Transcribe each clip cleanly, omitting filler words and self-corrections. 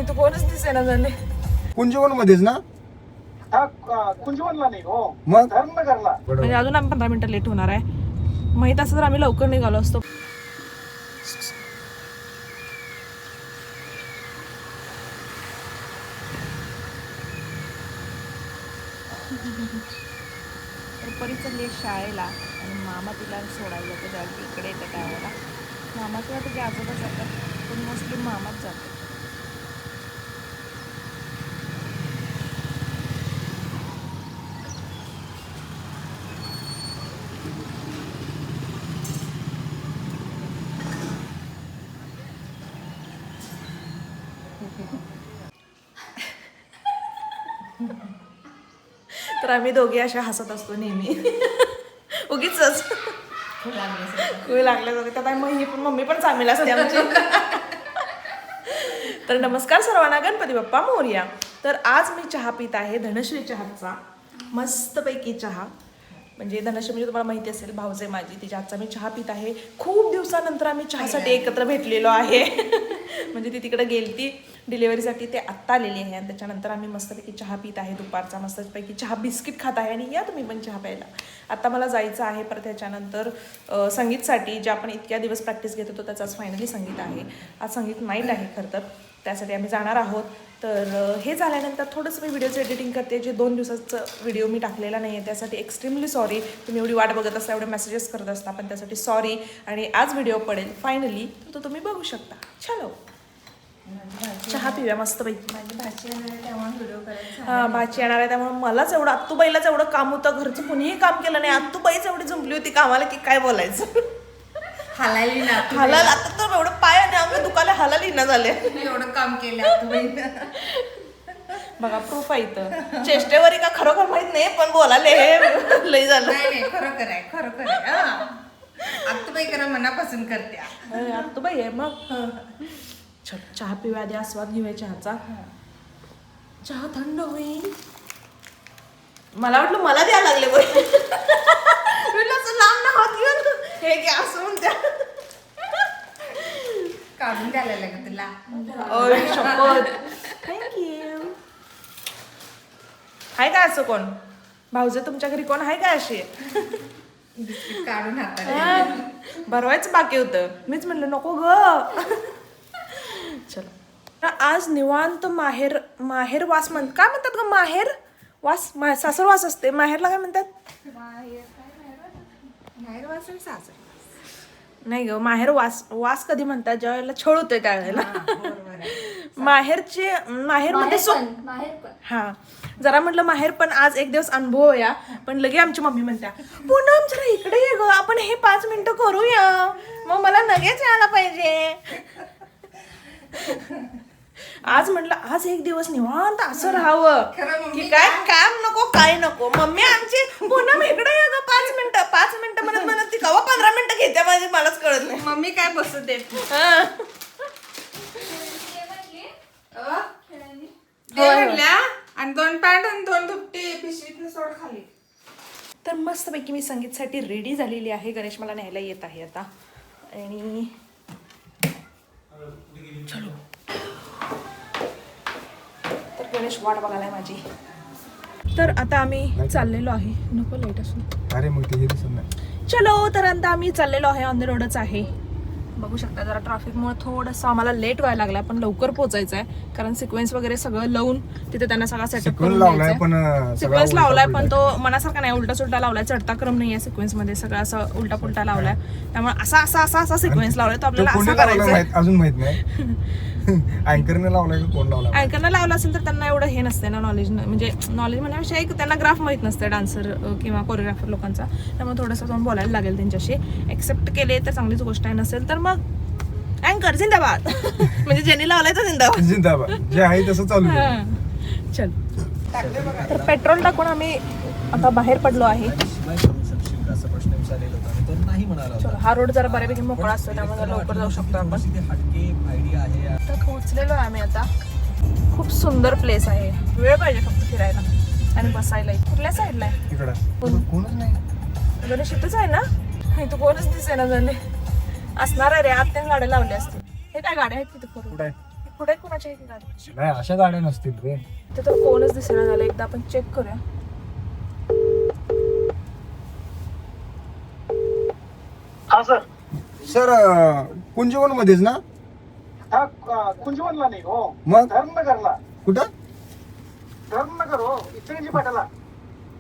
तू कोणच दिसेना झाले. कुंजवन मध्येच ना? कुंजवनला नाही हो, मग धर्मनगरला. म्हणजे अजून आम्ही 15 मिनिटं लेट होणार आहे. माहित असं तर आम्ही लवकर निघालो असतो. परी चालली शाळेला आणि मामा तिला सोडायला जातो. ज्या इकडे येतं त्यावेळेला मामा किंवा तुझे आजोबा जातात, पण मोस्टली मामाच जातो. तर आम्ही दोघे अशा हसत असतो नेहमी. उगीच लागले दोघे तर मम्मी पण चांगली असते आमची. तर नमस्कार सर्वांना, गणपती बाप्पा मोरया. तर आज मी चहा पित आहे धनश्री चहाचा, मस्तपैकी चहा. म्हणजे धनश्री म्हणजे तुम्हाला माहिती असेल, भाऊजे माझी, तिच्या हातचा मी चहा पित आहे. खूप दिवसानंतर आम्ही चहासाठी एकत्र भेटलेलो आहे. म्हणजे ती तिकडे गेलती डिलिव्हरीसाठी, ते आत्ता आलेली आहे आणि त्याच्यानंतर आम्ही मस्तपैकी चहा पित आहे दुपारचा. मस्तपैकी चहा बिस्किट खात आहे. आणि या तुम्ही पण चहा प्यायला. आता मला जायचं आहे परत ह्याच्यानंतर संगीतसाठी, जे आपण इतक्या दिवस प्रॅक्टिस घेत होतो त्याचाच फायनली संगीत आहे. आज संगीत नाईट आहे खरं तर, त्यासाठी आम्ही जाणार आहोत. तर हे झाल्यानंतर थोडंसं मी व्हिडिओचं एडिटिंग करते, जे 2 दिवसाचं व्हिडिओ मी टाकलेला नाही आहे त्यासाठी एक्स्ट्रीमली सॉरी. तुम्ही एवढी वाट बघत असता, एवढे मेसेजेस करत असता, पण त्यासाठी सॉरी. आणि आज व्हिडिओ पडेल फायनली, तो तुम्ही बघू शकता. चलो चहा पिऊया मस्तपैकी. माझी भाची येणार आहे तेव्हा व्हिडिओ करायचा. हां, भाची येणार आहे त्यामुळे मलाच एवढं, आत्तूबाईलाच एवढं काम होतं, घरचं कुणीही काम केलं नाही. आत्तूबाईच एवढी झुंपली होती कामाला की काय बोलायचं. हालायली ना हालाल आता तर एवढं पाय आणि अंग दुखायला हालाली ना झाले. एवढं काम केलं तुम्ही. बघा प्रूफ आहे इथं. चेष्टेवरी का खरोखर माहित नाही, पण बोलाले हे लई झालं. नाही खरोखर आहे, खरोखर आहे. आता बाई करा मनापासून करत्या. आत्तूबाई आहे मग. चल चहा पिऊया आधी, आस्वाद घेऊया चहाचा. चहा थंड होईल. मला वाटलं मला द्यायला लागले बरं. असं लांब ना हात घेऊन हे घ्या असं म्हणत्या. काढून द्यायला लागत तुला. शपथ. थँक्यू. हाय का असं कोण भाऊजे तुमच्या घरी? कोण आहे का अशी? बिस्किट काढून हाताला भरवायचं बाकी होतं. मीच म्हणलं नको ग. चलो आज निवांत माहेर वास काय म्हणतात ग? माहेर वास, सासर वास असते. माहेरला काय म्हणतात? बाहेर वाचून सासर नाही ग, माहेर वास कधी म्हणतात? ज्या वेळेला छळ होतोय त्यावेळेला. माहेरचे माहेरमध्ये हा जरा म्हटलं माहेर पण आज एक दिवस अनुभव या. पण लगे आमची मम्मी म्हणत्या पूनम जरा इकडे ये ग, आपण हे 5 मिनिटं करूया. मग मला लगेच यायला पाहिजे. आज म्हटलं आज एक दिवस निवांत असं राहावं की काय काम नको काय नको. मम्मी आमची पूनम इकडे ये ग 5 मिनिटं म्हणत ती कवा 15 मिनिटं घेते माझी मलाच कळत नाही. मम्मी काय बसू देत म्हणल्या. आणि 2 पॅन्ट आणि 2 दुपटे पिशवीतनं सोड खाली. तर मस्तपैकी मी संगीतसाठी रेडी झालेली आहे. गणेश मला न्यायला येत आहे आता. आणि चलो तर गणेश वाट बघायला माझी. तर आता आम्ही चाललेलो आहे. नको लाईट असून. अरे मग ते दिसत नाही. चलो तर आता आम्ही चाललेलो आहे, ऑन द रोडच आहे. बघू शकता जरा ट्रॅफिकमुळे थोडंसं आम्हाला लेट व्हायला लागला, पण लवकर पोहोचायचं आहे कारण सिक्वेन्स वगैरे सगळं लावून तिथे त्यांना सगळा सेटअप करून लावलाय. द्यायचा. पण सिक्वेन्स लावलाय पण तो मनासारखा नाही, उलटा सुलटा लावलाय. चढता क्रम नाही आहे सिक्वेन्स मध्ये, सगळं असं उलटा पुलटा लावलाय. त्यामुळे असा सिक्वेन्स लावलाय तो आपल्याला असा करायचा. अजून माहित नाही अँकरने लावलाय का कोण लावलाय. अँकरनं लावला असेल तर त्यांना एवढं हे नसते ना नॉलेज. म्हणजे नॉलेज म्हणण्याविषयी त्यांना ग्राफ माहित नसते डान्सर किंवा कोरिओग्राफर लोकांचा. त्यामुळे थोडंसं जाऊन बोलायला लागेल त्यांच्याशी. एक्सेप्ट केले तर चांगलीच गोष्ट आहे, नसेल तर मग अँकर जिंदाबाद. म्हणजे ज्यांनी लावलाय तर जिंदाबाद. जे आहे तसं चालू आहे. चल तर पेट्रोल टाकून आम्ही आता बाहेर पडलो आहे. चलो हा रोड जरा बऱ्यापैकी मोकळा असतो त्यामुळे लवकर जाऊ शकतो आपण. तर पोहोचलेलो आहे आम्ही आता. खूप सुंदर प्लेस आहे. वेळ पाहिजे फक्त फिरायला आणि बसायला. कुठल्या साईडला आहे? कोणच नाही. गणेश इथंच आहे ना? इथं कोणच दिसेना झाले. असणार आहे रे, आत त्या गाड्या लावल्या असतील. हे काय गाड्या आहेत तिथे? पुढे कोणाच्या इथे गाडी नाही अशा गाड्या नसतील रे. ते तर कोणच दिसेना झालं. एकदा आपण चेक करूया. हा सर. सर कुंजवन मध्येच ना? हा कुंजवनला नाही हो, मग धर्मनगरला. कुठं? धर्मनगर हो, इचलकरंजी फाट्याला.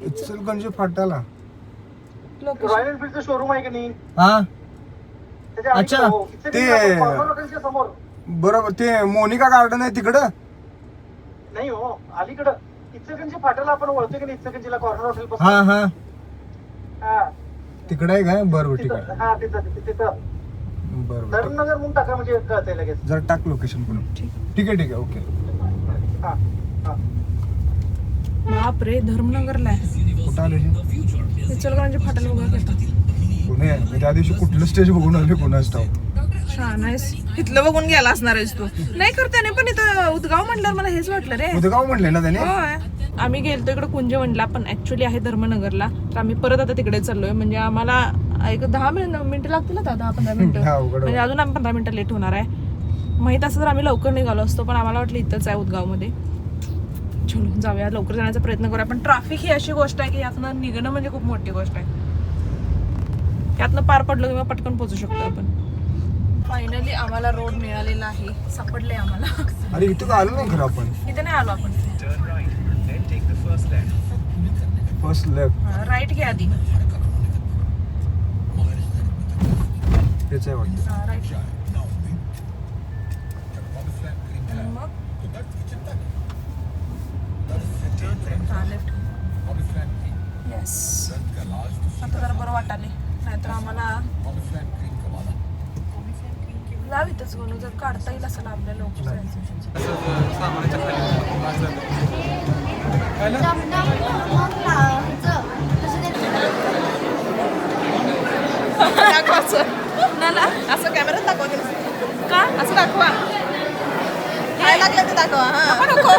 इचलकरंजी फाट्याला. लोकेशन रॉयल एनफील्डचं शोरूम आहे की नाही, हा त्याच्या अच्छा, अलीकडे हो, इचलकरंजी ते- कॉर्नर हॉटेलच्या समोर. बरोबर. ते मोनिका गार्डन आहे तिकडं. नाही हो, अलीकडं इचलकरंजी फाट्याला आपण ओळखतो की नाही, इचलकरंजीला कॉर्नर हॉटेल हा पासून. हा हा तिकडे आहे काय? बरोबर ठीक तिथं, आहे. हा तिथं बरोबर. धर्मनगर म्हणून टाका म्हणजे कळतंय लगेच. जर टाक लोकेशन पण. ठीक आहे ओके. हा हा. बापरे, धर्मनगरला आहे. कुठं आले हे? इचलकरंजी फाट्याला वगैरे घेतात. पुणे. मी त्या दिवशी कुठलं स्टेज बघून आले कोणाच ठाव. छान आहेस. इथलं बघून गेला असणार आहेस तू. नाही कर त्याने पण इथं उदगाव म्हणल्यावर मला हेच वाटलं रे. उदगाव म्हणले ना त्याने. होय. आम्ही गेलतो इकडे कुंजवनला, पण ऍक्च्युली आहे धर्मनगरला. तर आम्ही परत आता तिकडे चाललोय. म्हणजे आम्हाला एक 10 मिनिटं लागतील आता, 10-15 मिनिटं. हा, उघड. म्हणजे अजून आम्ही 15 मिनिटं लेट होणार आहे. माहित असं तर आम्ही लवकर निघालो असतो, पण आम्हाला वाटलं इथंच आहे उदगावमध्ये. चलो जाऊया, लवकर जाण्याचा प्रयत्न करूया. पण ट्रॅफिक ही अशी गोष्ट आहे की यातनं निघणं म्हणजे खूप मोठी गोष्ट आहे. यातनं पार पडलो किंवा पटकन पोहोचू शकतो आपण. फायनली आम्हाला रोड मिळालेला आहे, सापडले आम्हाला. अरे इथं आलो नाही खरं आपण. इथे नाही आलो आपण. First left. राईट घ्या आधी. हेच आहे वाटतं. राईट. मग लेफ्ट. येस. आता जरा बरं वाटाले, नाहीतर आम्हाला लाव इथंच म्हणून जर काढता येईल असं आपल्याला लोक असं कॅमेऱ्यात दाखवा का? असं दाखवा. काय लागलं ते दाखवा. हा नको.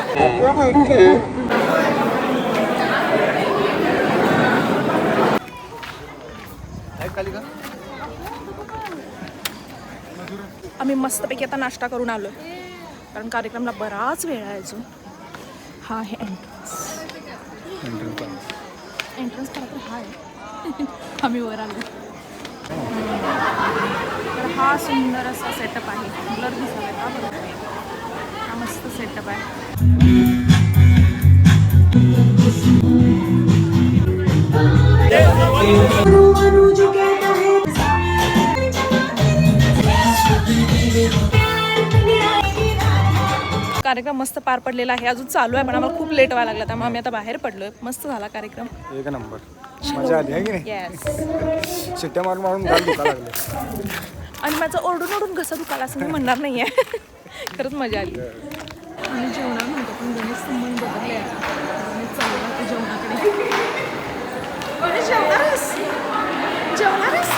आम्ही मस्तपैकी आता नाश्ता करून आलो, कारण कार्यक्रमला बराच वेळ आहे अजून. हा आहे एंट्रन्स तर हा आहे. आम्ही वर आलो. तर हा सुंदर असा सेटअप आहे. ब्लर दिसायला का बरं? हा मस्त सेटअप आहे. कार्यक्रम मस्त पार पडलेला आहे. अजून चालू आहे, पण आम्हाला खूप लेट व्हायला लागला, त्यामुळे आम्ही आता बाहेर पडलोय. मस्त झाला कार्यक्रम. एक नंबर. मजा आली आहे की नाही? येस. शिट्ट्या मारून मारून गाल दुखायला लागले. आणि माझं ओरडून ओरडून घसा दुखाला असं मी म्हणणार नाहीये. खरंच मजा आली. आणि जेवणाला म्हणतो पण गणेश संबंध बदलले आता. गणेश चालला आता जेवणाकडे. गणेश जेवणारच.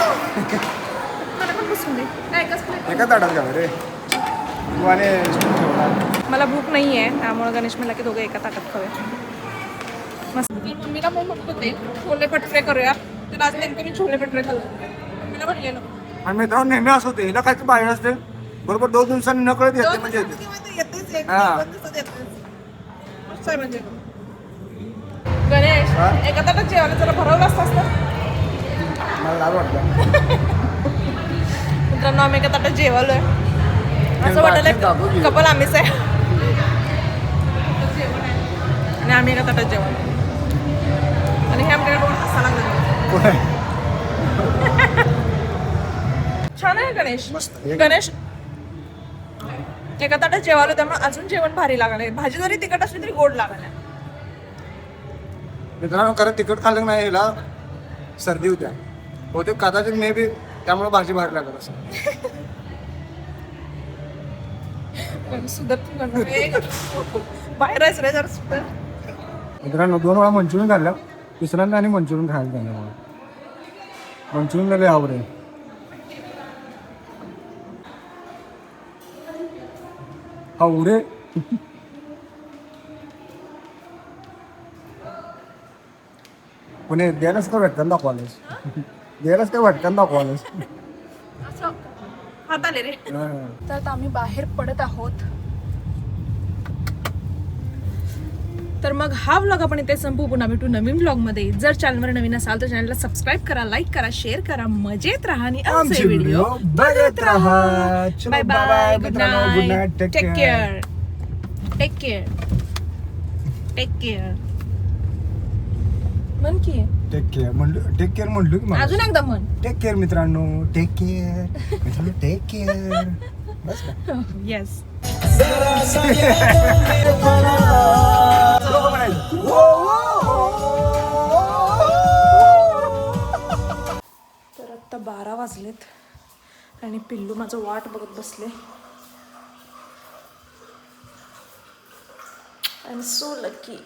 मला पण बसून दे. काय एकच plate? एका ताटात घाल रे. तू आणि मला भूक नाही आहे, त्यामुळे गणेश म्हणला की दोघं एका ताटात खाऊया. मस्त. मम्मीला पण म्हणत होते छोले भटुरे करूया, तर आज नेमकं मी छोले भटुरे खाल्ले. मम्मीला म्हणलेलं आणि मित्रांनो नेहमी असं होते. हिला काय बाहेर असते बरोबर 2 दिवसांनी नकळत येते म्हणजे येते. हा. म्हणजे गणेश एका ताटात जेवायला जरा भरवलं असतं ना. मला लाज वाटलं. मित्रांनो आम्ही एका ताटात जेवालोय. असं वाटलं कपल आम्हीच आहे आणि आम्ही एका ताटात जेवलो. आणि हे आमच्याकडे बघून हसायला लागलं. छान आहे गणेश. गणेश एका ताटात जेवालो, त्यामुळे अजून जेवण भारी लागले. भाजी जरी तिखट असली तरी गोड लागल्या. मित्रांनो खरं तिखट खाल्लं नाही हिला सर्दी होत्या होते कदाचित मे बी, त्यामुळे भाजी बाहेर लागत असं. बाहेर आहेस रे जर सुद्धा. मित्रांनो 2 वेळा मंचुरियन खाल्लं, तिसऱ्यांदा आणि मंचुरियन खायला झालं मला. मंचुरियन लय आवड आहे. हा उरे पुणे द्यायलाच का भेटतं दाखवायलाच. द्यायलाच काय भेटतं दाखवायलाच. असं हात आले रे. तर आता आम्ही बाहेर पडत आहोत. तर मग हा व्लॉग आपण इथे संपू. पुन्हा भेटू नवीन व्लॉगमध्ये. जर चॅनलवर नवीन असाल तर चॅनलला सबस्क्राईब करा, लाईक करा, शेअर करा, मजेत राहा आणि आमचे व्हिडिओ बघत राहा. चलो, bye bye bye, bye good मित्रांनो. Good night, night. Take take care. Care, take care, take care. म्हण की टेक केअर म्हणलो की मला. अजून एकदा म्हण. टेक केअर मित्रांनो. टेक केअर मित्रांनो. Take care. बस का? येस. लोकं म्हणायचे, तर आत्ता 12 वाजलेत आणि पिल्लू माझं वाट बघत बसले. I am so lucky.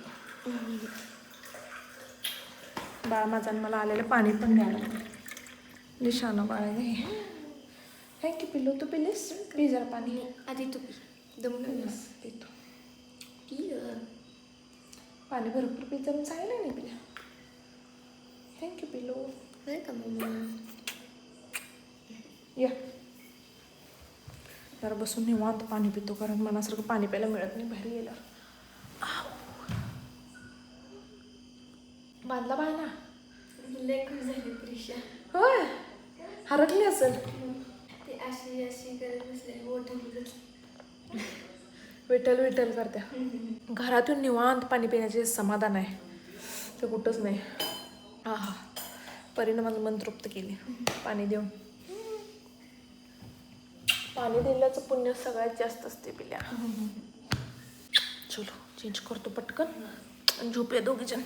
बाळ माझं आणि मला आलेलं पाणी पण द्यायला निशाणं बाळ आहे. थँक्यू पिल्लू. तू पिलीस? पी जरा पाणी. आधी तू पी दम पितो. पी पाणी भरपूर पी जरून सांगितलं नाही पिल्या. थँक्यू पिल्लू. बरं का मम्मा. या जरा बसून निवांत पाणी पितो, कारण मनासारखं पाणी प्यायला मिळत नाही बाहेर गेल्यावर. बांधला बाळा. लय खुश झाली प्रिशा. होय हरकली असेल. ते अशी अशी करत बसले मोठं. विठ्ठल विठ्ठल करत्या. घरातून निवांत पाणी पिण्याचे समाधान आहे ते कुठंच नाही. हा हा परीनं माझं मन तृप्त केले पाणी देऊन. पाणी दिल्याचं पुण्य सगळ्यात जास्त असते पिल्या. चलो चेंज करतो पटकन आणि झोपूया दोघीजण.